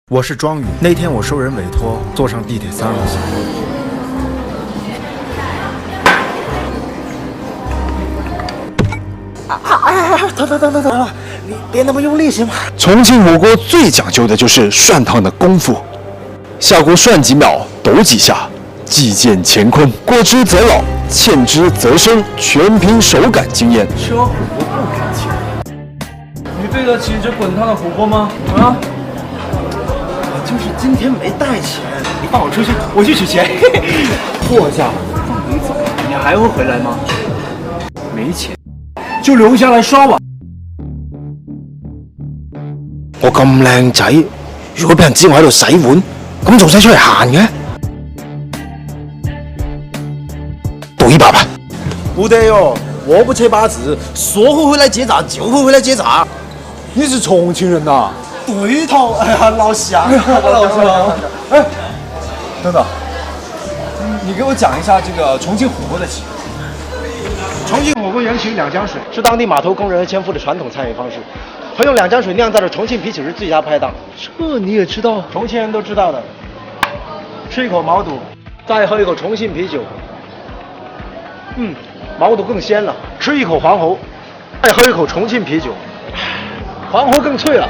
我是庄宇。那天我受人委托，坐上地铁3号线。疼！你别那么用力行吗？重庆火锅最讲究的就是涮汤的功夫，下锅涮几秒，抖几下，既见乾坤。过之则老，欠之则生，全凭手感经验。吃完火锅不开钱，你对得起这滚烫的火锅吗？啊！我就是今天没带钱，你放我出去，我去取钱。破价放你走，你还会回来吗？没钱就留下来刷碗。我咁靚仔，如果俾人知我喺度洗碗，咁仲使出嚟行嘅？赌一把吧。不得哟，我不扯八字，说会回来结账就会回来结账。你是重庆人呐？对头，哎呀，老乡，老乡。哎，等等，你给我讲一下这个重庆火锅的起源。重庆火锅源起于两江水，是当地码头工人和纤夫的传统餐饮方式。他用两江水酿造的重庆啤酒是最佳拍档。这你也知道？重庆人都知道的。吃一口毛肚，再喝一口重庆啤酒。毛肚更鲜了。吃一口黄喉，再喝一口重庆啤酒，黄喉更脆了。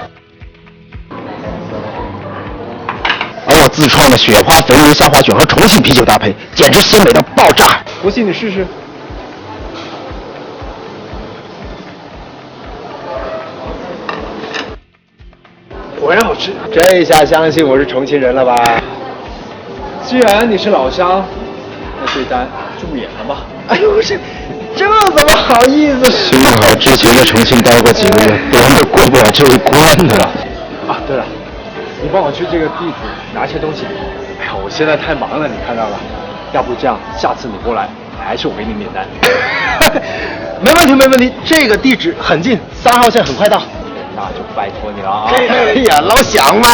而我自创的雪花肥牛三花卷和重庆啤酒搭配，简直鲜美到爆炸。不信你试试。果然好吃。这下相信我是重庆人了吧？既然你是老乡，那这单就免了吧。哎呦，这怎么好意思？幸好之前在重庆待过几个月，不然都过不了这一关的了。啊，对了，你帮我去这个地址拿些东西。哎呀，我现在太忙了，你看到了。要不这样，下次你过来，还是我给你免单。没问题，没问题。这个地址很近，3号线很快到。那就拜托你了啊！哎呀，老乡嘛。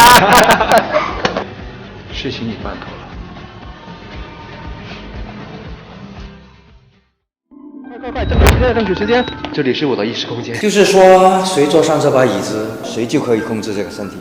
事情你办妥了。快，争取时间！这里是我的意识空间。就是说，谁坐上这把椅子，谁就可以控制这个身体。